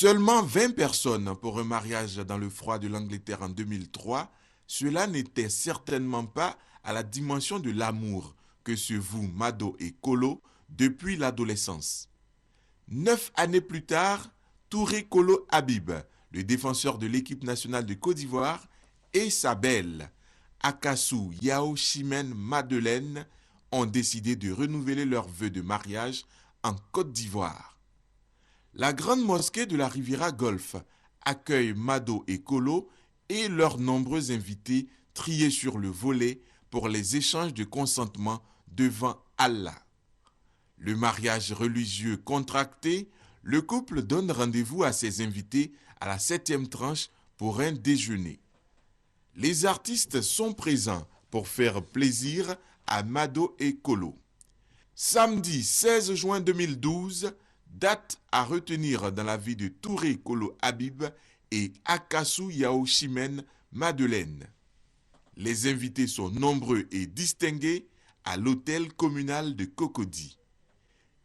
Seulement 20 personnes pour un mariage dans le froid de l'Angleterre en 2003, cela n'était certainement pas à la dimension de l'amour que se vouent Mado et Kolo depuis l'adolescence. 9 années plus tard, Touré Kolo Habib, le défenseur de l'équipe nationale de Côte d'Ivoire, et sa belle, Akassou Yao Chimène Madeleine, ont décidé de renouveler leurs vœux de mariage en Côte d'Ivoire. La grande mosquée de la Riviera Golf accueille Mado et Kolo et leurs nombreux invités triés sur le volet pour les échanges de consentement devant Allah. Le mariage religieux contracté, le couple donne rendez-vous à ses invités à la 7e tranche pour un déjeuner. Les artistes sont présents pour faire plaisir à Mado et Kolo. Samedi 16 juin 2012, date à retenir dans la vie de Touré Kolo Habib et Akassou Yao Chimène Madeleine. Les invités sont nombreux et distingués à l'hôtel communal de Cocody.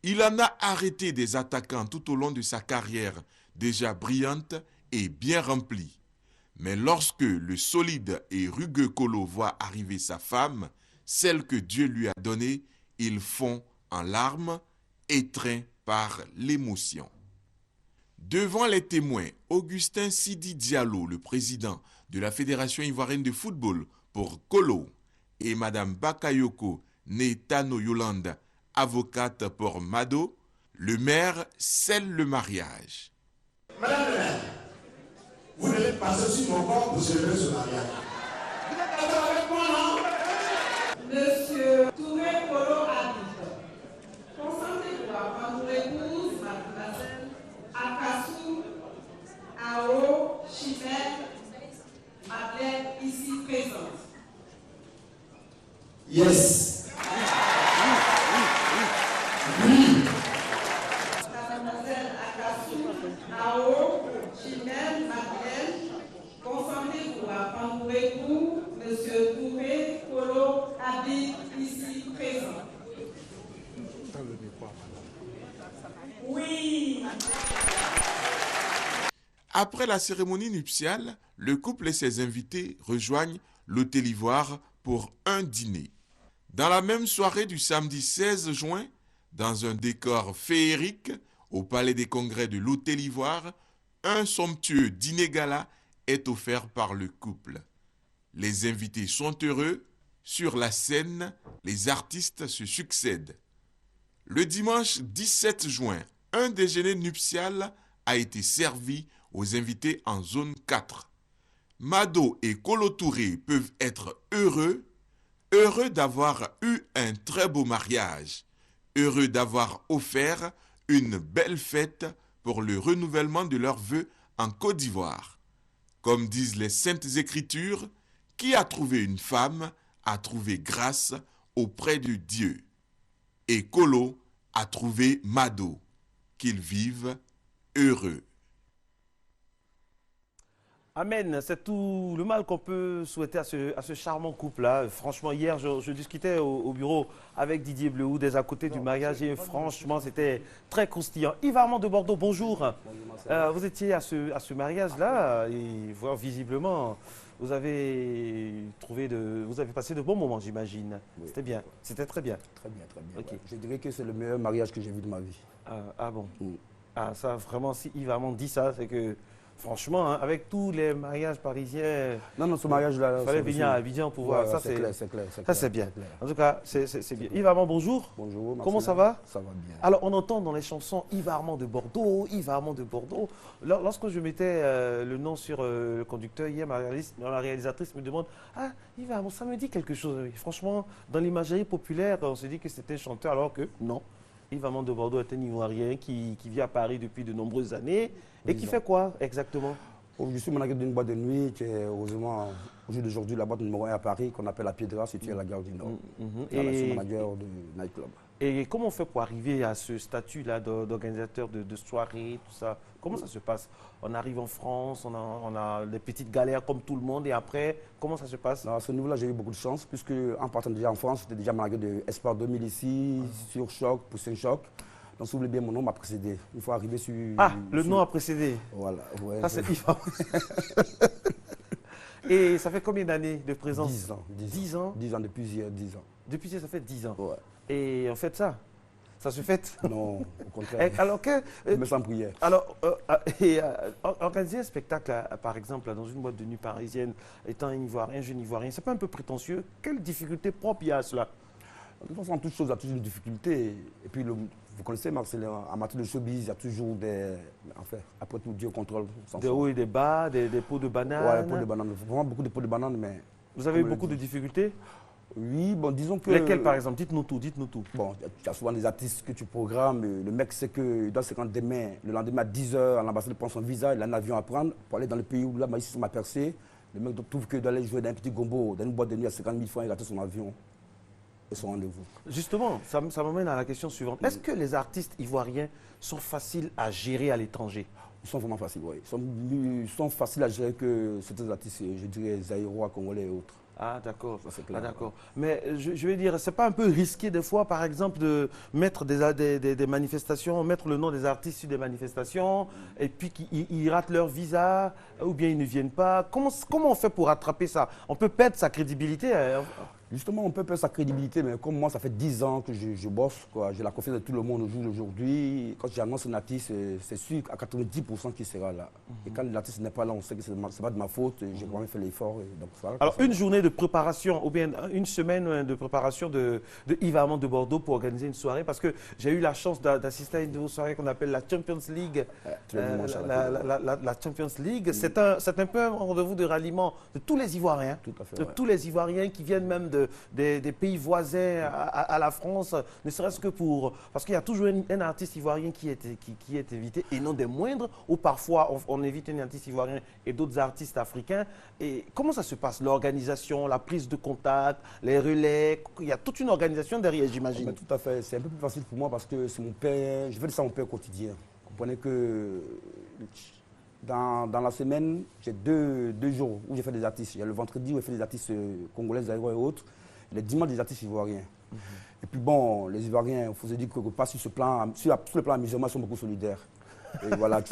Il en a arrêté des attaquants tout au long de sa carrière déjà brillante et bien remplie. Mais lorsque le solide et rugueux Kolo voit arriver sa femme, celle que Dieu lui a donnée, il fond en larmes, étreint par l'émotion. Devant les témoins, Augustin Sidi Diallo, le président de la Fédération ivoirienne de football pour Kolo, et Madame Bakayoko Netano Yolande, avocate pour Mado, le maire scelle le mariage. Madame le maire, vous devez passer sur mon corps pour célébrer ce mariage. Vous êtes d'accord avec moi, non? Monsieur Touré Kolo Habib, consentez-vous à prendre pour épouse mademoiselle Akassou Ao Chimène Madeleine ici présente. Yes. Mademoiselle Akassou Ao Chimène Madeleine, consentez-vous à prendre pour époux Monsieur Touré Kolo Habib ici présent. Oui. Après la cérémonie nuptiale, le couple et ses invités rejoignent l'hôtel Ivoire pour un dîner. Dans la même soirée du samedi 16 juin, dans un décor féerique, au Palais des Congrès de l'Hôtel Ivoire, un somptueux dîner gala est offert par le couple. Les invités sont heureux. Sur la scène, les artistes se succèdent. Le dimanche 17 juin, un déjeuner nuptial a été servi aux invités en zone 4. Mado et Kolo Touré peuvent être heureux d'avoir eu un très beau mariage, heureux d'avoir offert une belle fête pour le renouvellement de leurs vœux en Côte d'Ivoire. Comme disent les Saintes Écritures, qui a trouvé une femme a trouvé grâce auprès de Dieu. Et Kolo a trouvé Mado. Qu'ils vivent heureux. Amen, c'est tout le mal qu'on peut souhaiter à ce charmant couple-là. Franchement, hier, je discutais au bureau avec Didier Bleuou, des à côté du mariage, et franchement, c'était très croustillant. Yves Armand de Bordeaux, bonjour. Vous étiez à ce mariage-là, et voilà, visiblement, vous avez passé de bons moments, j'imagine. Oui. C'était bien, c'était très bien. Très bien, très bien. Okay. Ouais. Je dirais que c'est le meilleur mariage que j'ai vu de ma vie. Ah bon? Ah, ça, vraiment, si Yves Armand dit ça, c'est que... Franchement, hein, avec tous les mariages parisiens, non, ce mariage-là, il fallait venir à Abidjan pour voir. Ça, c'est clair. Ça, c'est bien. En tout cas, c'est bien. Yves Armand, bonjour. Bonjour. Comment ça va? Ça va bien. Alors, on entend dans les chansons Yves Armand de Bordeaux, Yves Armand de Bordeaux. Lorsque je mettais le nom sur le conducteur, hier, ma réalisatrice me demande « Ah, Yves Armand, ça me dit quelque chose. » Franchement, dans l'imagerie populaire, on se dit que c'était un chanteur, alors que non. Yves Armand de Bordeaux est un Ivoirien qui vit à Paris depuis de nombreuses années. Et qui fait quoi exactement? Je suis manager d'une boîte de nuit qui est heureusement, au jour d'aujourd'hui, la boîte numéro 1 à Paris, qu'on appelle la Piedra, située à la gare du Nord. Je suis manager de nightclub. Et comment on fait pour arriver à ce statut-là d'organisateur de soirées, tout ça? Comment ça se passe? On arrive en France, on a des petites galères comme tout le monde, et après, comment ça se passe? À ce niveau-là, j'ai eu beaucoup de chance, puisque en partant déjà en France, j'étais déjà manager de Espoir 2000 ici, sur Choc, Poussin Choc. Donc, si vous voulez bien, mon nom m'a précédé. Il faut arriver sur... Ah, le nom a précédé. Voilà. Ouais, Ça, c'est Ivan. Et ça fait combien d'années de présence? 10 ans. 10 ans? 10 ans, depuis hier, 10 ans. Depuis ça fait 10 ans. Ouais. Et en fait ça se fait? Non, au contraire. Alors que... Je me sens prière. Alors, organiser un spectacle, par exemple, dans une boîte de nuit parisienne, étant un Ivoirien, un jeune Ivoirien, c'est pas un peu prétentieux? Quelle difficulté propre il y a à cela? De toute façon, toute chose a toujours une difficulté. Et puis, vous connaissez, Marcel, en matière de showbiz, il y a toujours des... Enfin, après tout, Dieu contrôle. Des hauts et des bas, des pots de banane. Ouais, des pots de banane. Vraiment beaucoup de pots de banane, mais... Vous avez eu beaucoup de difficultés? Oui, bon, disons que... Lesquelles, par exemple? Dites-nous tout, dites-nous tout. Bon, tu as souvent des artistes que tu programmes. Le mec sait qu'il doit se rendre demain, le lendemain à 10 h, à l'ambassade, prend son visa, il a un avion à prendre pour aller dans le pays où là, ici, m'a percé. Le mec trouve que d'aller jouer dans un petit gombo, dans une boîte de nuit à 50 000 francs, il a raté son avion et son rendez-vous. Justement, ça m'amène à la question suivante. Est-ce que les artistes ivoiriens sont faciles à gérer à l'étranger? Ils sont vraiment faciles, oui. Ils sont faciles à gérer que certains artistes, je dirais, zaïrois, congolais et autres. Ah d'accord, clair, d'accord. Mais je veux dire, c'est pas un peu risqué des fois, par exemple, de mettre des manifestations, mettre le nom des artistes sur des manifestations, et puis qu'ils ratent leur visa, ou bien ils ne viennent pas. Comment on fait pour rattraper ça? On peut perdre sa crédibilité. Justement, on peut perdre sa crédibilité, mais comme moi, ça fait 10 ans que je bosse, quoi. J'ai la confiance de tout le monde au jour d'aujourd'hui. Quand j'annonce un artiste, c'est sûr à 90% qu'il sera là. Et quand l'artiste n'est pas là, on sait que ce n'est pas de ma faute. J'ai vraiment fait l'effort. Alors, une journée de préparation, ou bien une semaine de préparation de Yves Armand de Bordeaux pour organiser une soirée, parce que j'ai eu la chance d'assister à une soirée qu'on appelle la Champions League. La Champions League, c'est un peu un rendez-vous de ralliement de tous les Ivoiriens. Tout à fait, de tous les Ivoiriens qui viennent même des pays voisins à la France, ne serait-ce que pour... Parce qu'il y a toujours un artiste ivoirien qui est invité, et non des moindres, ou parfois on invite un artiste ivoirien et d'autres artistes africains. Et comment ça se passe? L'organisation, la prise de contact, les relais, il y a toute une organisation derrière, j'imagine. Tout à fait, c'est un peu plus facile pour moi parce que c'est mon père, je fais de ça mon père quotidien. Vous comprenez que dans la semaine, j'ai deux jours où j'ai fait des artistes. Il y a le vendredi où j'ai fait des artistes congolais, zaïrois et autres. Les dimanches, des artistes ivoiriens. Et puis bon, les Ivoiriens, il faut se dire que pas sur le plan amusement, ils sont beaucoup solidaires. Et voilà.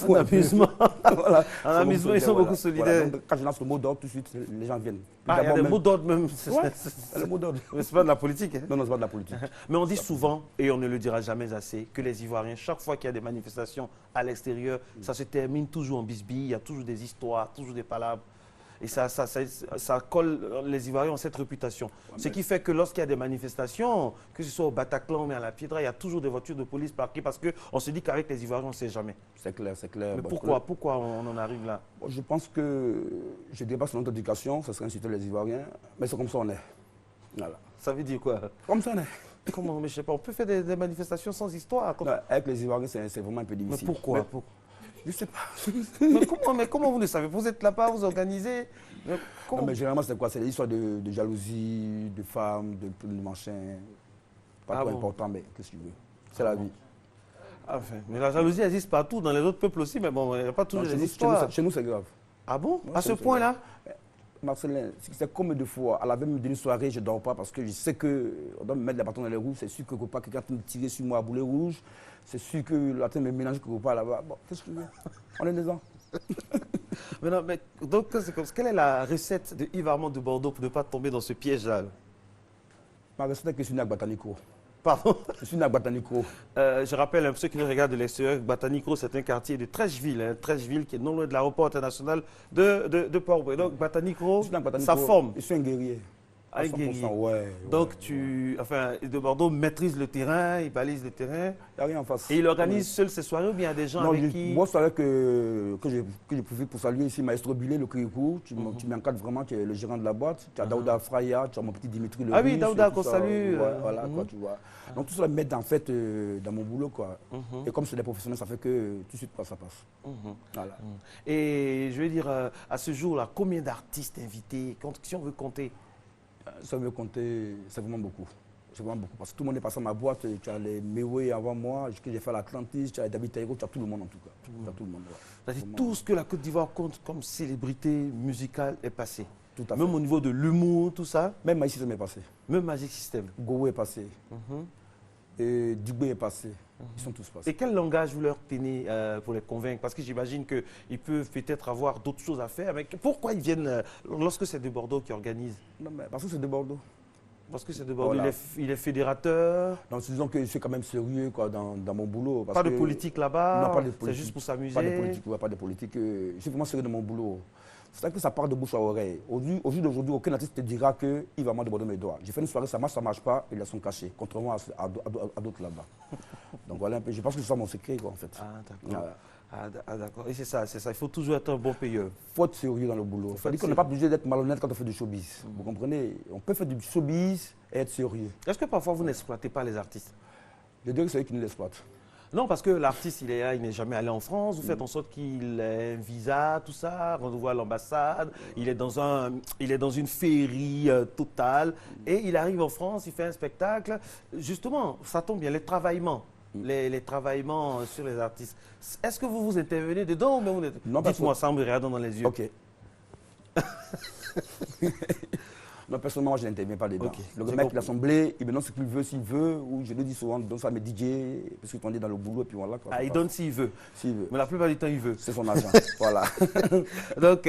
En amusement, voilà, en amusement ils sont beaucoup solidaires. Voilà. Donc, quand je lance le mot d'ordre, tout de suite, les gens viennent. Ah, il y a des mots d'ordre même. Ouais, le mot d'ordre. Mais ce n'est pas de la politique. Hein? Non, c'est pas de la politique. Mais on dit souvent, et on ne le dira jamais assez, que les Ivoiriens, chaque fois qu'il y a des manifestations à l'extérieur, ça se termine toujours en bisbille, il y a toujours des histoires, toujours des palabres. Et ça colle, les Ivoiriens ont cette réputation. Ce qui fait que lorsqu'il y a des manifestations, que ce soit au Bataclan ou à la Piedra, il y a toujours des voitures de police parquées parce qu'on se dit qu'avec les Ivoiriens, on ne sait jamais. C'est clair, c'est clair. Mais pourquoi on en arrive là? Bon, je pense que, je ne dirais pas sur notre éducation, ça serait insulter les Ivoiriens, mais c'est comme ça on est. Voilà. Ça veut dire quoi? Comme ça on est. Comment? Mais je ne sais pas, on peut faire des manifestations sans histoire. Non, avec les Ivoiriens, c'est vraiment un peu difficile. Mais pourquoi? Je ne sais mais pas. comment vous le savez? Vous êtes là-bas, vous organisez. Mais généralement, c'est quoi? C'est des histoires de jalousie, de femmes, de machin. Pas trop important, mais qu'est-ce que tu veux? C'est la vie. Enfin, mais la jalousie existe partout, dans les autres peuples aussi, mais bon, il n'y a pas toujours des histoires. Chez nous, c'est grave. Ah bon? À ce point-là? Marcelin, c'est comme deux fois. À la veille d'une soirée, je ne dors pas parce que je sais qu'on doit me mettre les bâtons dans les roues. C'est sûr que quelqu'un me tirer sur moi à boulet rouge. C'est sûr que la tête me mélange quelque part là-bas. Bon, qu'est-ce que tu veux? On est des gens. Mais non, mais donc, quelle est la recette de Yves Armand de Bordeaux pour ne pas tomber dans ce piège-là? Ma recette est que je suis né à Batanicro. Pardon? Je suis né à Batanicro. Je rappelle à ceux qui nous regardent de l'extérieur, Batanicro, c'est un quartier de Trècheville, Trècheville qui est non loin de l'aéroport international de Port-Bouet. Donc Batanicro, ça forme. Je suis un guerrier. Un guerrier. Ouais, donc de Bordeaux maîtrise le terrain, il balise le terrain. Il n'y a rien en face. Et il organise seul ses soirées ou bien il y a des gens avec qui... Moi, c'est vrai que j'ai profité pour saluer ici Maestro Bilé, le Kripou. Tu m'encadres vraiment, tu es le gérant de la boîte. Tu as Daouda Fraya, tu as mon petit Dimitri Le Ah oui, Daouda qu'on salue. Voilà, quoi, tu vois. Donc tout ça m'aide en fait dans mon boulot, quoi. Et comme c'est des professionnels, ça fait que tout de suite, ça passe. Voilà. Et je veux dire, à ce jour-là, combien d'artistes invités, si on veut compter? Ça veut compter, c'est vraiment beaucoup. C'est vraiment beaucoup. Parce que tout le monde est passé à ma boîte. Tu as les Mewé avant moi, j'ai fait l'Atlantis, tu as David Taïro, tu as tout le monde en tout cas. Tu as tout le monde. Ouais. C'est-à-dire tout ce que la Côte d'Ivoire compte comme célébrité musicale est passé. Tout à fait. Même au niveau de l'humour, tout ça. Même Magic System est passé. Même Magic System. Gogo est passé. Et Dugbé est passé. Ils sont tous passés. Et quel langage vous leur tenez pour les convaincre? Parce que j'imagine qu'ils peuvent peut-être avoir d'autres choses à faire. Mais pourquoi ils viennent lorsque c'est de Bordeaux qui organise? Non, mais parce que c'est de Bordeaux. Parce que c'est de Bordeaux, Voilà. il est fédérateur. Donc, disons que je suis quand même sérieux quoi, dans mon boulot. Parce Pas de que- politique là-bas. Non, pas de C'est politique. juste pour s'amuser. Pas de politique, ouais, pas de politique. Je suis vraiment sérieux dans mon boulot. C'est vrai que ça part de bouche à oreille. Au jour d'aujourd'hui, aucun artiste te dira que il va m'en déborder mes doigts. J'ai fait une soirée, ça marche pas, ils la sont cachés, contrairement à d'autres là-bas. Donc voilà un peu, je pense que c'est ça mon secret quoi, en fait. Ah, d'accord. Voilà. Ah, d'accord. Et c'est ça. Il faut toujours être un bon payeur. Faut être sérieux dans le boulot. C'est-à-dire qu'on n'est pas obligé d'être malhonnête quand on fait du showbiz. Vous comprenez? On peut faire du showbiz et être sérieux. Est-ce que parfois vous n'exploitez pas les artistes? Les deux, c'est eux qui nous l'exploitent. Non, parce que l'artiste, il est là, il n'est jamais allé en France. Vous faites en sorte qu'il ait un visa, tout ça, rendez-vous à l'ambassade. Il est dans une féerie totale. Et il arrive en France, il fait un spectacle. Justement, ça tombe bien, les travaillements. Les travaillements sur les artistes. Est-ce que vous intervenez dedans ou même vous n'êtes... Non, parce Dites-moi ça en me regardant dans les yeux. Ok. Non, personnellement, moi, je n'interviens pas dedans. Ok, Le j'ai mec, compris. l'assemblée, il me donne ce qu'il veut, s'il veut, ou je lui dis souvent, donne ça à mes DJ, parce qu'on est dans le boulot, et puis voilà. Quoi, Ah, il donne s'il veut. s'il veut. Mais la plupart du temps, il veut. C'est son argent. Voilà. Donc,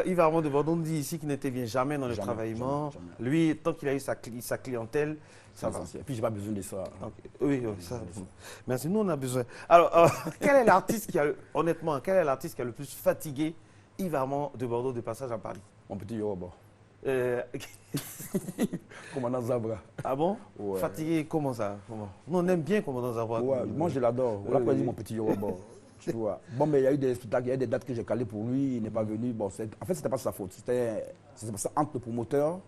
Yves Armand de Bordeaux dit ici qu'il n'intervient jamais dans le Jamais, travaillement. jamais. Lui, tant qu'il a eu sa clientèle, ça va. Et puis, j'ai pas besoin de ça. Ok. Oui, ça. Merci, nous on a besoin. Alors, quel est l'artiste qui a, honnêtement, quel est l'artiste qui a le plus fatigué Yves Armand de Bordeaux de passage à Paris? Mon petit Yoruba. Euh, Commandant Zabra. Ah bon? Ouais. Fatigué, comment ça? Comment? Nous on aime bien Commandant Zabra. Ouais, moi, je l'adore. Voilà pourquoi oui. je dis mon petit Yoruba. Tu vois. Bon, mais il y a eu des spectacles, il y a eu des dates que j'ai calées pour lui, il n'est pas venu. Bon, en fait, c'était pas sa faute. C'était passé entre le promoteur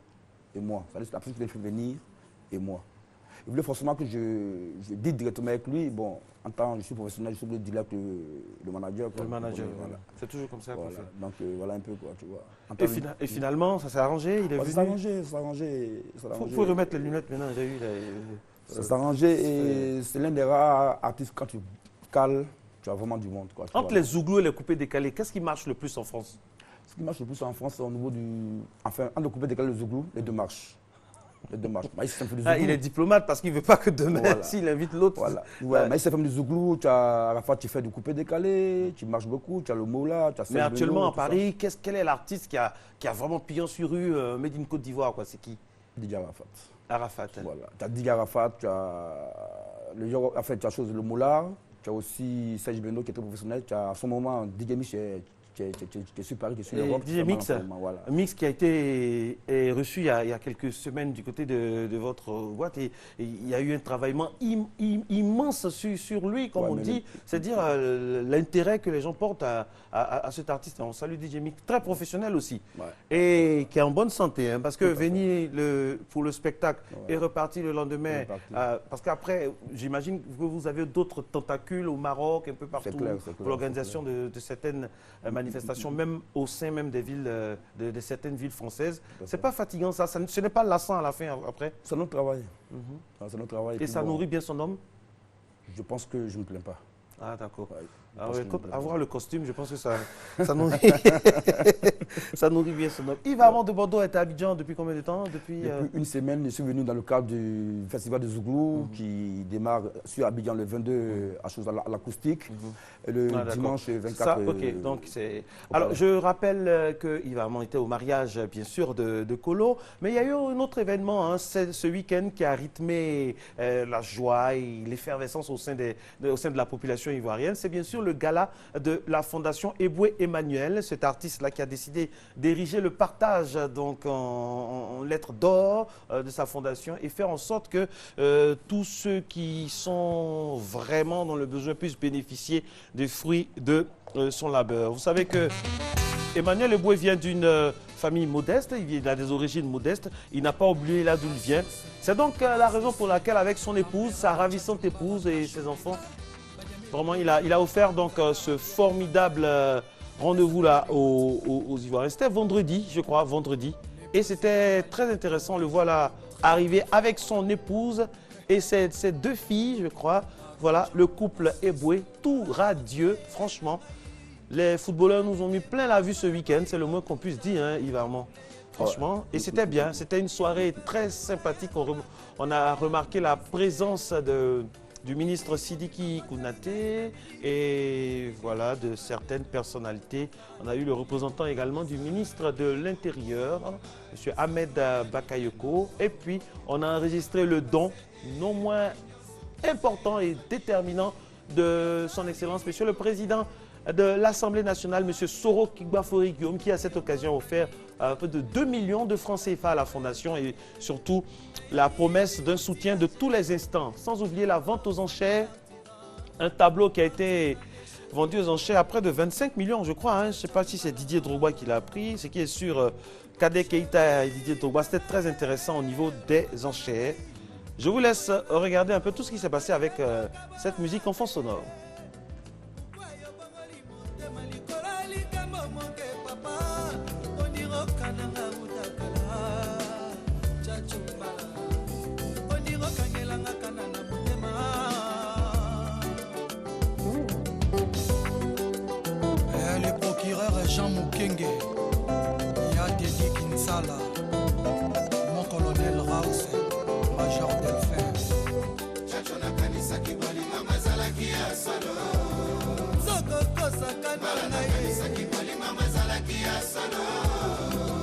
et moi. C'est-à-dire que la personne qui l'a fait venir et moi. Il voulait forcément que je dise directement avec lui. Bon, en tant que je suis professionnel, je suis obligé de dire avec le manager. Quoi. Le manager, Voilà. c'est toujours comme ça qu'on Voilà. fait. Donc voilà un peu quoi, tu vois. En Et, tant que- et finalement, ça s'est arrangé, il est Ouais, venu. ça s'est arrangé, ça s'est arrangé. Vous pouvez remettre les lunettes maintenant, j'ai eu. Ça s'est arrangé et c'est l'un des rares artistes quand tu cales, tu as vraiment du monde. Quoi, tu Entre vois. les zouglous et les coupés décalés, qu'est-ce qui marche le plus en France? Ce qui marche le plus en France, c'est au niveau du. Enfin, entre le coupé décalé et le zouglou, les deux marches. Les deux marches. Maïs, c'est un peu du Ah, zouglou. il est diplomate parce qu'il ne veut pas que demain, Voilà. s'il invite l'autre. Voilà. Ouais, Maïs, c'est comme du zouglou. Tu as, à la fois, tu fais du coupé décalé, tu marches beaucoup, tu as le moula, tu as Mais Serge actuellement Beno, à tout ça. Paris, quel est l'artiste qui a vraiment pillon sur rue, made in Côte d'Ivoire, quoi? C'est qui? DJ Arafat. Arafat. Voilà. Tu as DJ Arafat, tu as tu as chose, le moula, tu as aussi Serge Beno qui est très professionnel, tu as à son moment DJ Mix qui est sur Paris, qui est sur Et l'Europe. DJ Mix, Voilà. Mix qui a été reçu il y a quelques semaines du côté de votre boîte et il y a eu un travaillement immense sur lui, comme Ouais, on mais dit, c'est-à-dire l'intérêt que les gens portent à cet artiste. On salue DJ Mix, très professionnel aussi, Ouais. et qui est en bonne santé, hein, parce que Tout à fait. venir pour le spectacle et repartir le lendemain, Repartir. parce qu'après, j'imagine que vous avez d'autres tentacules au Maroc, un peu partout, clair, pour l'organisation de certaines manifestations, même au sein même des villes, de certaines villes françaises. C'est pas fatigant ça, ce n'est pas lassant à la fin après. C'est notre travail. C'est notre travail. Et puis ça bon, nourrit bien son homme. Je pense que je ne me plains pas. Ah d'accord. Ouais, je Ah pense ouais, que je me plains avoir pas. le costume, je pense que ça nourrit, ça nourrit bien son homme. Yves Armand de Bordeaux est à Abidjan depuis combien de temps? Depuis Depuis une semaine, je suis venu dans le cadre du festival de Zouglou qui démarre sur Abidjan le 22 à l'acoustique et le Ah, d'accord. dimanche 24. Ça, ok. Donc c'est. Alors je rappelle que Yves Armand était au mariage, bien sûr, de Kolo, mais il y a eu un autre événement, hein, ce week-end qui a rythmé la joie et l'effervescence au sein de la population ivoirienne. C'est bien sûr le gala de la fondation Eboué Emmanuel, cet artiste-là qui a décidé d'ériger le partage donc en lettres d'or de sa fondation et faire en sorte que tous ceux qui sont vraiment dans le besoin puissent bénéficier des fruits de son labeur. Vous savez que Emmanuel Eboué vient d'une famille modeste, il a des origines modestes, il n'a pas oublié là d'où il vient. C'est donc la raison pour laquelle avec son épouse, sa ravissante épouse et ses enfants, vraiment il a offert donc ce formidable rendez-vous là aux Ivoiriens. C'était vendredi, je crois, vendredi. Et c'était très intéressant, le voilà arriver avec son épouse et ses deux filles, je crois. Voilà, le couple Eboué, tout radieux, franchement. Les footballeurs nous ont mis plein la vue ce week-end, c'est le moins qu'on puisse dire, hein, Yves Armand. franchement. Et c'était bien, c'était une soirée très sympathique. On a remarqué la présence du ministre Sidiki Kounaté et voilà, de certaines personnalités. On a eu le représentant également du ministre de l'Intérieur, M. Ahmed Bakayoko. Et puis, on a enregistré le don non moins important et déterminant de son Excellence, Monsieur le Président de l'Assemblée nationale, M. Soro Kigbafori Guillaume, qui à cette occasion offert un peu de 2 millions de francs CFA à la Fondation et surtout la promesse d'un soutien de tous les instants. Sans oublier la vente aux enchères, un tableau qui a été vendu aux enchères à près de 25 millions, je crois. Je ne sais pas si c'est Didier Drogba qui l'a pris. Ce qui est sur Kadek Keïta et Didier Drogba, c'était très intéressant au niveau des enchères. Je vous laisse regarder un peu tout ce qui s'est passé avec cette musique en fond sonore. Le procureur Jean Moukenge, Yadedi Kinsala, mon colonel Raus, Major Delphin.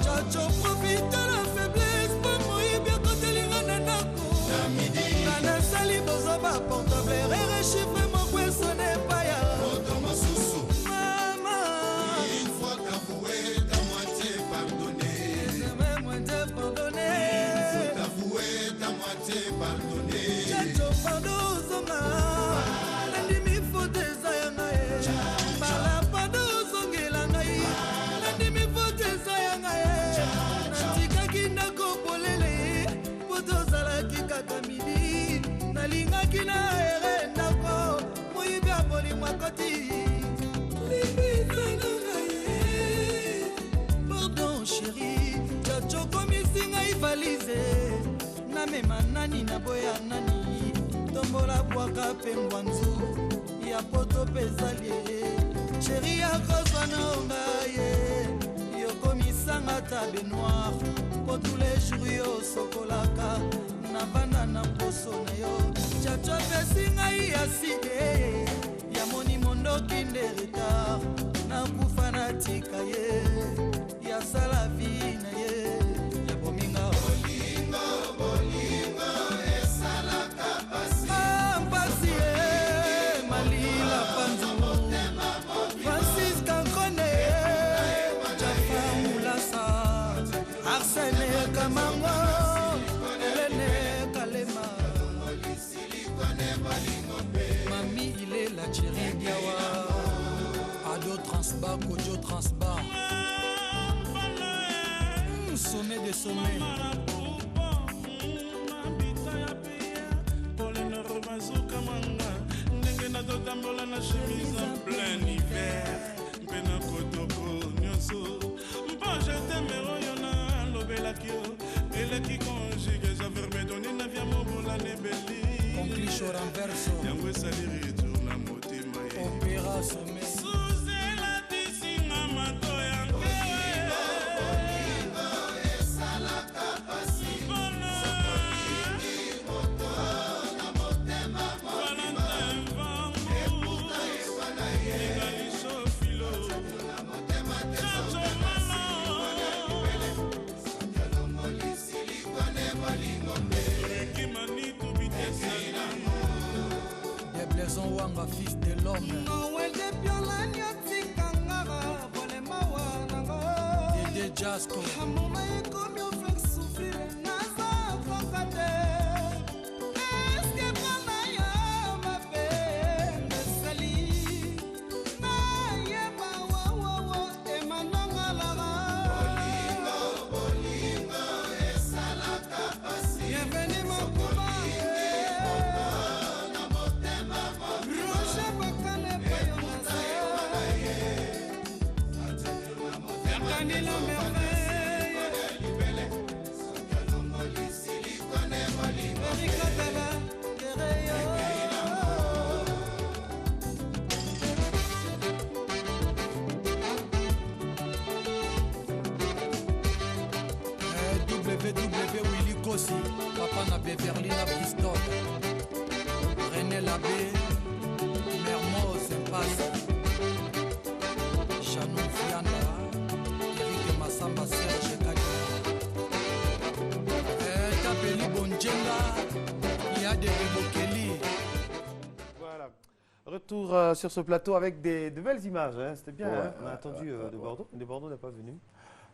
Chacho profite de la faiblesse pour mourir bien quand elle ira nanako. Kana sali bozaba portable et chiffre mon quoi ce n'est pas ya. Maman, il faut t'avouer ta moitié pardonner. Je moitié pardonner. Il faut t'avouer ta moitié pardonner. Chacho pardon zonga. Nandimi faut des ayanga. Bala pardon zongela ngai. Nandimi faut des ayanga. Natika kinda kopolele. Poto sala kikaka midi. Nalinga kina ere ndako. Moyibi aboli mwakoti. Pardon chérie. Chacho komisi ngai valise. Namema nani na boya nani. Tombola bwaka pengwanzu. Ya poto pesalie. Chérie ya kozwa na ngaye. Yo komisanga tabe noir. Pour tous les jours yo sokolaka. Na bana na poso na yo. Chacho pesi ngai ya sige. Ya moni mondo kinde retard. Na kufa na tika ye. Ya sala vie na ye. Ya bominga bolingo bolingo esala kapasi. Pasi e malila panzo. Francis Kankone. Jafa mulasa. Arsene Kamango. Elene Kalema. Mami il est la chérie Diawa. Ado Transbar, Kojo Transbar. Sommet de sommet. Tambola na chemise en plein hiver. Pena kotoko nyoso. Mpa je t'aime royona lobela kio. Ele qui conjugue sa verbe donner na via mobola ne belli. Conclusion renverso. Yango saliri tourna motima. Opéra sommet. Suzela tisinga mato yango. Blaison Wanga, fils de l'homme. Dede Jasco. Bosi, Papa na Beverly na Bristol, René Labbé, Mermoz Impasse, Chanou Fianda, Eric Massamba, Serge Kadi, Tapeli Bonjenga, Yade Bokeli. Voilà. Retour sur ce plateau avec de belles images. Hein. C'était bien. Hein. On a attendu de Bordeaux. De Bordeaux n'est pas venu.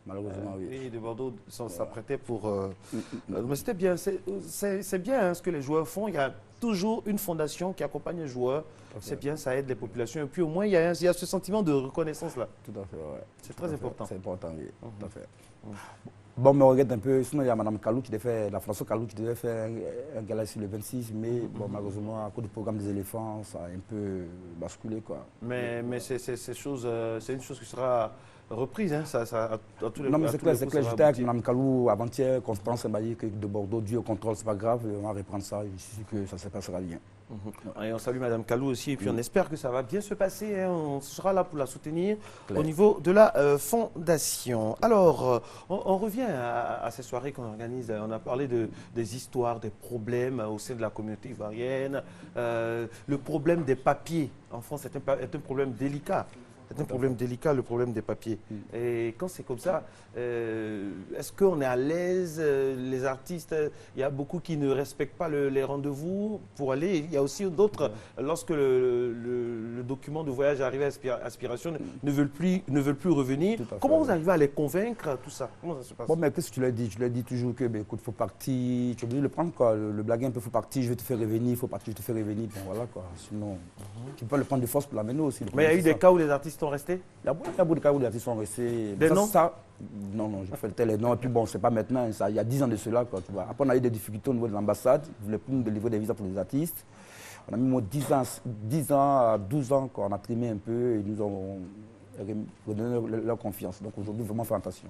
Malheureusement, oui. Et de Bordeaux s'apprêtait pour... mais c'était bien. C'est bien hein, ce que les joueurs font. Il y a toujours une fondation qui accompagne les joueurs. C'est bien, ça aide les populations. Et puis au moins, il y a ce sentiment de reconnaissance-là. Tout à fait, ouais. C'est très important. C'est important, oui. Tout à fait. Bon, me regrette un peu. Sinon, il y a Mme Kalou qui devait faire, la François Kalou qui devait faire un gala sur le 26, mais bon, malheureusement, à cause du programme des éléphants, ça a un peu basculé, quoi. Mais c'est une chose qui sera reprise, hein, à tous les Non, mais c'est clair, coups, j'étais avec Mme Kalou avant-hier, Constance Mbaye de Bordeaux, Dieu au contrôle, c'est pas grave, on va reprendre ça, je suis sûr que ça se passera bien. Et on salue Mme Kalou aussi, et puis on espère que ça va bien se passer, hein, on sera là pour la soutenir au niveau de la fondation. Alors, on revient à ces soirées qu'on organise, on a parlé des histoires, des problèmes au sein de la communauté ivoirienne, le problème des papiers en France est un problème délicat. C'est un problème délicat, le problème des papiers. Et quand c'est comme ça, est-ce qu'on est à l'aise, les artistes, il y a beaucoup qui ne respectent pas les rendez-vous pour aller. Il y a aussi d'autres, lorsque le document de voyage arrive à Aspiration, ne veulent plus revenir. Comment vous arrivez à les convaincre, tout ça? Comment ça se passe? Bon, mais qu'est-ce que tu leur dis? Je leur dis toujours que, ben, écoute, il faut partir. Tu es obligé de le prendre, quoi. Le blaguer un peu, il faut partir, je vais te faire revenir, il faut partir, je te fais revenir. Bon, voilà, quoi. Sinon, tu peux pas le prendre de force pour l'amener aussi. Mais il y a eu des cas où les artistes sont restés? Il y a beaucoup de cas où les artistes sont restés. Des noms? Non, je fais tel nom. Et puis bon, c'est pas maintenant, ça, il y a 10 ans de cela, quoi, tu vois. Après, on a eu des difficultés au niveau de l'ambassade. Ils ne voulaient plus nous délivrer des visas pour les artistes. On a mis 10 ans à 12 ans, quoi. On a trimé un peu et ils nous ont redonné leur confiance. Donc aujourd'hui, vraiment faire attention.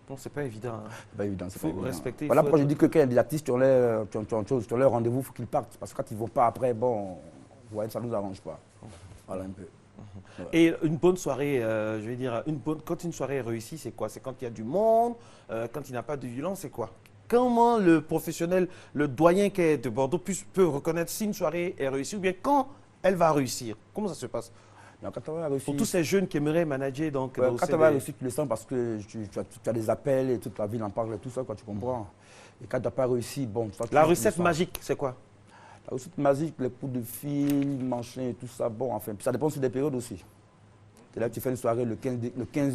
Non, c'est pas évident. Hein. C'est pas évident, c'est pas évident. Respecter. Voilà pourquoi je dis que quand il y a des artistes qui ont leur rendez-vous, il faut qu'ils partent. Parce que quand ils ne vont pas après, bon, ouais, ça ne nous arrange pas. Voilà un peu. Et une bonne soirée, je vais dire, quand une soirée est réussie, c'est quoi? C'est quand il y a du monde, quand il n'y a pas de violence, c'est quoi? Comment le professionnel, le doyen qui est de Bordeaux peut reconnaître si une soirée est réussie ou bien quand elle va réussir? Comment ça se passe? Non, quand on va réussir, pour tous ces jeunes qui aimeraient manager, donc... Ouais, quand on va réussir, tu le sens parce que tu as des appels et toute la ville en parle et tout ça, quoi, tu comprends. Et quand tu n'as pas réussi, bon... La recette magique, c'est quoi? La recette magique, les coups de fil, machin et tout ça, bon, enfin, ça dépend sur des périodes aussi. Et là, tu fais une soirée le 15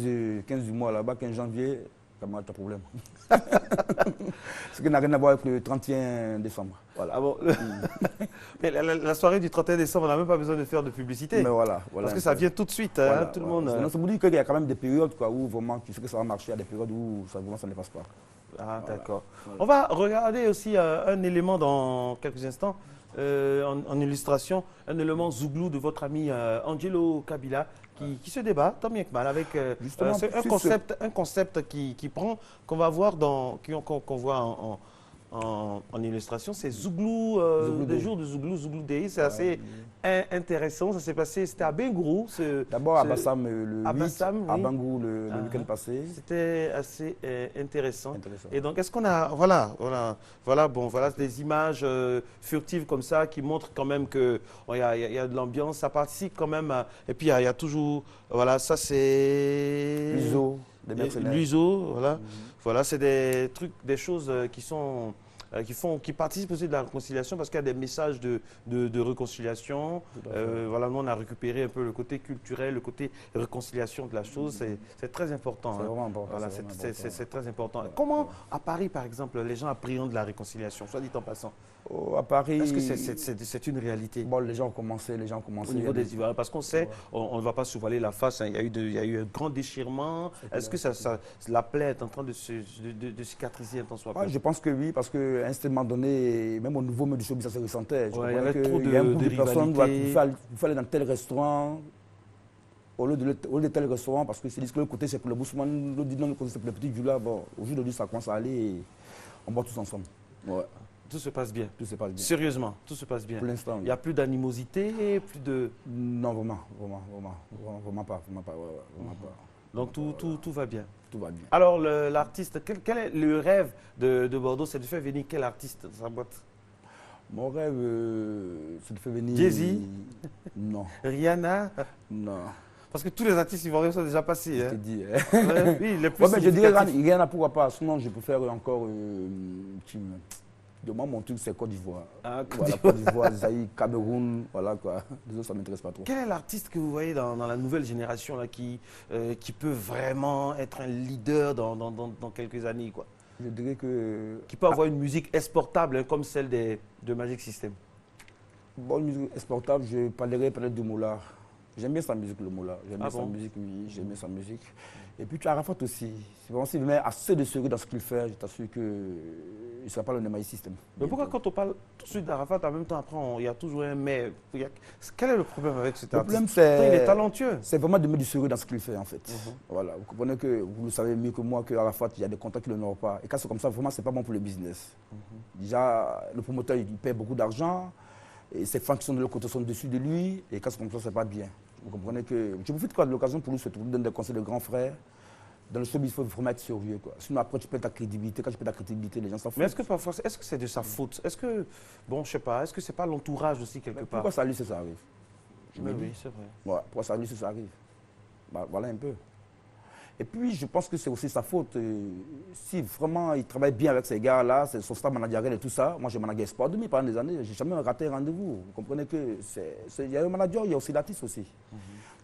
du mois là-bas, 15 janvier, comment tu as problème? Ce qui n'a rien à voir avec le 31 décembre. Voilà. Ah bon, mais la soirée du 31 décembre, on n'a même pas besoin de faire de publicité. Mais voilà, parce que ça vient tout de suite, voilà, hein, tout le monde. Ça vous dit qu'il y a quand même des périodes quoi, où vraiment tu sais que ça va marcher, il y a des périodes où ça ne passe pas. Ah, d'accord. Voilà. On va regarder aussi un élément dans quelques instants. En illustration, un élément zouglou de votre ami Angelo Kabila qui se débat, tant bien que mal, avec un concept qui prend, qu'on va voir qu'on voit en illustration, c'est Zouglou, des jours de Zouglou Day. C'est assez intéressant. Ça s'est passé, c'était à Bengourou. D'abord à Bassam le 8, à oui. Bengourou le week-end passé. C'était assez intéressant. Et donc, est-ce qu'on a, voilà, des images furtives comme ça qui montrent quand même qu'il y a de l'ambiance, ça participe quand même. Et puis, il y a toujours, voilà, ça c'est... L'USO, voilà. Voilà, c'est des trucs, des choses qui participent aussi de la réconciliation parce qu'il y a des messages de réconciliation. Voilà, nous on a récupéré un peu le côté culturel, le côté réconciliation de la chose. C'est très important. C'est vraiment important. Voilà, c'est très important. Comment, à Paris par exemple, les gens appréhendent la réconciliation, soit dit en passant? À Paris... Est-ce que c'est une réalité? Bon, les gens ont commencé. Au niveau des Ivoiriens, parce qu'on sait, on ne va pas se voiler la face, hein, il y a eu un grand déchirement. Est-ce que la plaie est en train de cicatriser un temps soit peu? Je pense que oui, parce qu'à un moment donné, même au nouveau mode du showbiz, ça se ressentait. Il y avait trop il y a un groupe de personnes rivalité. Il faut aller dans tel restaurant, au lieu de tel restaurant, parce que c'est dit que le côté c'est pour le Boussoumane, l'autre dit non, le côté c'est pour le petit Jula. Bon, aujourd'hui, ça commence à aller et on boit tous ensemble. Ouais. Tout se passe bien. Tout se passe bien. Sérieusement, tout se passe bien. Pour l'instant. Il n'y a plus d'animosité, plus de... Non, vraiment pas. Vraiment pas. Donc tout va bien. Tout va bien. Alors l'artiste, quel est le rêve de Bordeaux? C'est de faire venir quel artiste dans sa boîte? Mon rêve, c'est de faire venir... Jay-Z? Non. Rihanna? Non. Parce que tous les artistes ivoiriens sont déjà passés. Je Hein. te dis. Ouais, oui, les plus Ouais, mais je dirais significatifs. Rihanna, pourquoi pas. Sinon, je préfère encore... de moi, mon truc, c'est Côte d'Ivoire. Ah, Côte Voilà, d'Ivoire. Côte d'Ivoire, Zaïre, Cameroun, voilà quoi. Les autres, ça ne m'intéresse pas trop. Quel est l'artiste que vous voyez dans la nouvelle génération là, qui peut vraiment être un leader dans quelques années quoi? Je dirais que... Qui peut avoir une musique exportable hein, comme celle de Magic System? Bonne musique exportable, je parlerai peut-être de Moula. J'aime bien sa musique, le Moula. J'aime bien sa musique, oui, j'aime bien sa musique. Et puis tu as Arafat aussi. C'est vraiment s'il met assez de sérieux dans ce qu'il fait, je t'assure qu'il ne sera pas le Magic System. Mais pourquoi quand on parle tout de suite d'Arafat, en même temps après il y a toujours un mais? Quel est le problème avec cet Le artiste? problème, c'est... Il est talentueux. C'est vraiment de mettre du sérieux dans ce qu'il fait, en fait. Voilà, vous comprenez que, vous le savez mieux que moi, que Arafat, il y a des contacts qu'il n'aura pas. Et quand c'est comme ça, vraiment, c'est pas bon pour le business. Déjà, le promoteur, il paie beaucoup d'argent, et ses fans qui sont de l'autre côté sont dessus de lui, et quand c'est comme ça, c'est pas bien. Vous comprenez que... Je profite quoi de l'occasion pour lui, surtout, donner des conseils de grands frères. Dans le showbiz, il faut vraiment être sérieux, quoi. Sinon, après, tu perds ta crédibilité. Quand tu perds ta crédibilité, les gens s'en foutent. Mais est-ce que parfois, est-ce que c'est de sa faute? Est-ce que, bon, je sais pas, est-ce que c'est pas l'entourage aussi quelque part? Pourquoi ça lui, ça arrive? Je me dis. Oui, c'est vrai. Ouais, pourquoi ça lui, ça arrive? Bah, voilà un peu. Et puis, je pense que c'est aussi sa faute. Si vraiment il travaille bien avec ces gars-là, c'est son staff managérial et tout ça, moi j'ai managé Sport 2000 pendant des années, j'ai jamais raté un rendez-vous. Vous comprenez que il y a un manager, il y a aussi l'artiste aussi.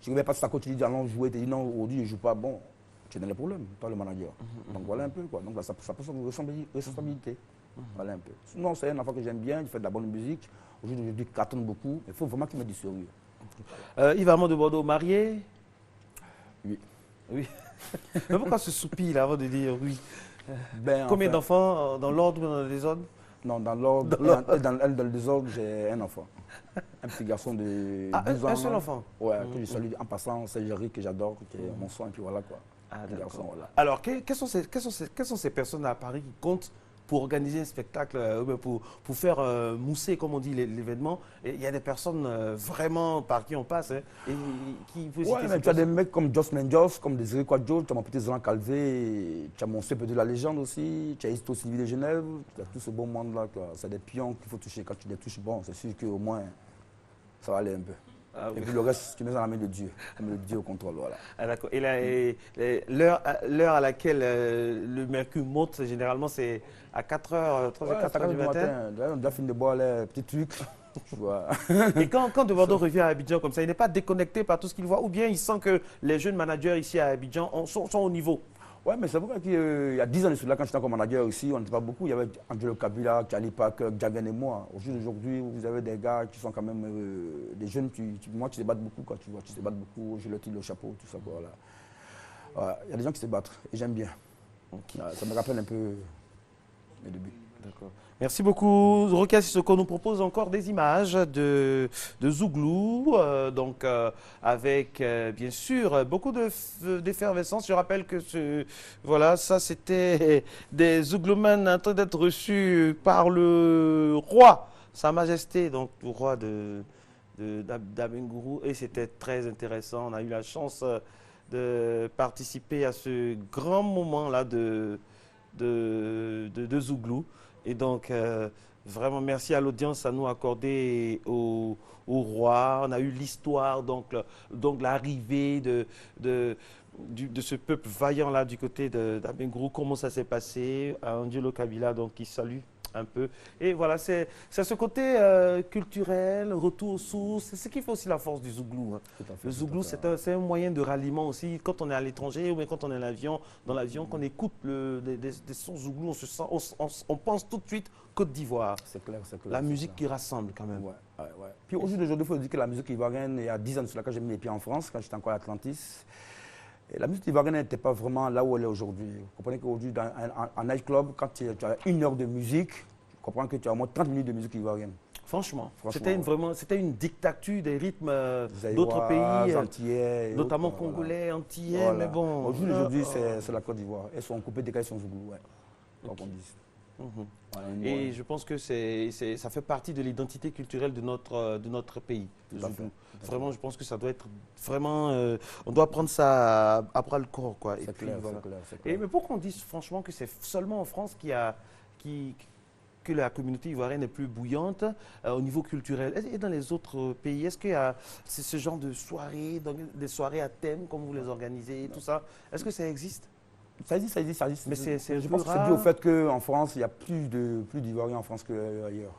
Je ne vais pas si ça continue allons jouer, tu dis non, aujourd'hui je ne joue pas, bon, tu es dans les problèmes, toi le manager. Donc voilà un peu quoi. Donc là, ça peut être une responsabilité. Voilà un peu. Sinon, c'est un enfant que j'aime bien, il fait de la bonne musique. Aujourd'hui, il cartonne beaucoup, mais il faut vraiment qu'il mette du sérieux. Yves Armand de Bordeaux, marié? Oui. Oui. Mais pourquoi ce soupir là avant de dire oui? Ben, Combien enfin, d'enfants dans l'ordre ou dans le désordre? Non, dans l'ordre, dans le désordre, j'ai un enfant. Un petit garçon de 12 ans. Un seul enfant? Ouais, que je salue en passant, c'est Jerry que j'adore, qui est mon sang, et puis voilà quoi. Ah, Un garçon, d'accord. voilà. Alors, quelles sont ces personnes à Paris qui comptent pour organiser un spectacle, pour faire mousser, comme on dit, l'événement? Et il y a des personnes vraiment par qui on passe. Hein, et qui peut Ouais, mais tu as des mecs comme Joss Menjos, comme Désiré Quadjo, tu as mon petit Zélan Calvé, tu as mon CP de la légende aussi, tu as Isto Sylvie de Genève, tu as tout ce beau monde-là. C'est des pions qu'il faut toucher. Quand tu les touches, bon, c'est sûr qu'au moins, ça va aller un peu. Ah, oui. Et puis le reste, tu mets dans la main de Dieu, comme le Dieu au contrôle, voilà. Ah, d'accord. Et l'heure à laquelle le mercure monte, généralement, c'est à 4h, 3h, du matin. Là, on doit finir de boire les petits trucs. Tu vois. Et quand De Bordeaux revient à Abidjan comme ça, il n'est pas déconnecté par tout ce qu'il voit, ou bien il sent que les jeunes managers ici à Abidjan sont au niveau? Ouais, mais c'est vrai qu'il y a 10 ans de cela, quand j'étais encore manager ici, on n'était pas beaucoup. Il y avait Angelo Kabila, Charlie Parker, Jagan et moi. Aujourd'hui, vous avez des gars qui sont quand même des jeunes. Moi, tu te battes beaucoup, quoi, tu vois. Tu te battes beaucoup, je le tire le chapeau, tout ça. Voilà. Ouais, il y a des gens qui se battent et j'aime bien. Okay. Ça me rappelle un peu mes débuts. D'accord. Merci beaucoup. Rokia Sissoko nous propose encore des images de Zouglou, avec bien sûr beaucoup d'effervescence. Je rappelle que voilà, ça c'était des Zougloumen en train d'être reçus par le roi, Sa Majesté, donc le roi d'Abengourou, et c'était très intéressant. On a eu la chance de participer à ce grand moment-là de Zouglou. Et donc, vraiment, merci à l'audience à nous accorder au roi. On a eu l'histoire, donc l'arrivée de ce peuple vaillant-là du côté d'Abengourou, comment ça s'est passé. Angelo Kabila, donc, qui salue un peu. Et voilà, c'est ce côté culturel, retour aux sources. C'est ce qui fait aussi la force du Zouglou. Hein. Le Zouglou, c'est un moyen de ralliement aussi. Quand on est à l'étranger ou bien quand on est dans l'avion, qu'on écoute des sons Zouglou, on pense tout de suite Côte d'Ivoire. C'est clair, c'est clair. La musique qui rassemble quand même. Ouais. Puis aujourd'hui, il faut dire que la musique ivoirienne, il y a 10 ans de cela, quand j'ai mis les pieds en France, quand j'étais encore à Atlantis, et la musique ivoirienne n'était pas vraiment là où elle est aujourd'hui. Vous comprenez qu'aujourd'hui, en nightclub, quand tu as 1 heure de musique, tu comprends que tu as au moins 30 minutes de musique ivoirienne. Franchement, ouais. C'était une dictature des rythmes d'autres pays, antillais, notamment autres, congolais, antillais, voilà. mais bon. Aujourd'hui, c'est la Côte d'Ivoire. Elles sont coupées, décalées, sont Zouglou, ouais. Donc on dit. Voilà, Et je pense que ça fait partie de l'identité culturelle de notre pays. Vraiment, je pense que ça doit être vraiment... on doit prendre ça à bras le corps, quoi. C'est clair, voilà. c'est clair. Mais pourquoi on dit franchement que c'est seulement en France que la communauté ivoirienne est plus bouillante au niveau culturel? Et dans les autres pays, est-ce qu'il y a ce genre de soirées, des soirées à thème, comme vous les organisez, tout ça? Est-ce que ça existe? Ça existe. Mais c'est je pense que c'est dû au fait qu'en France, il y a plus d'Ivoiriens en France qu'ailleurs.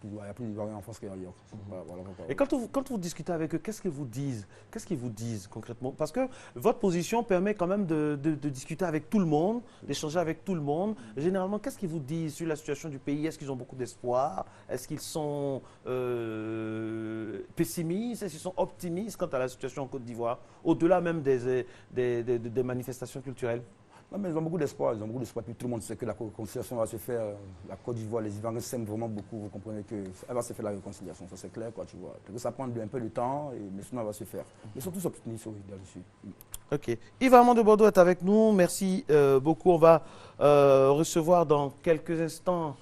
Il y a plus d'Ivoiriens en France qu'ailleurs. Voilà. Et quand vous discutez avec eux, qu'est-ce qu'ils vous disent? Qu'est-ce qu'ils vous disent concrètement? Parce que votre position permet quand même de discuter avec tout le monde, d'échanger avec tout le monde. Généralement, qu'est-ce qu'ils vous disent sur la situation du pays? Est-ce qu'ils ont beaucoup d'espoir? Est-ce qu'ils sont pessimistes? Est-ce qu'ils sont optimistes quant à la situation en Côte d'Ivoire, au-delà même des manifestations culturelles? Non, mais ils ont beaucoup d'espoir. Puis tout le monde sait que la réconciliation va se faire. La Côte d'Ivoire, les Ivoiriens s'aiment vraiment beaucoup. Vous comprenez qu'elle va se faire la réconciliation. Ça, c'est clair, quoi, tu vois. Donc, ça prend un peu de temps, mais sinon, elle va se faire. Ils sont tous optimistes là-dessus. Ok. Yves Armand de Bordeaux est avec nous. Merci beaucoup. On va recevoir dans quelques instants.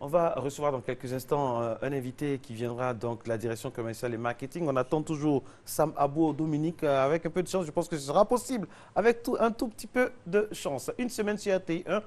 Un invité qui viendra donc de la direction commerciale et marketing. On attend toujours Sam Abou Dominique. Avec un peu de chance, je pense que ce sera possible. Avec un tout petit peu de chance. Une semaine sur RTI1.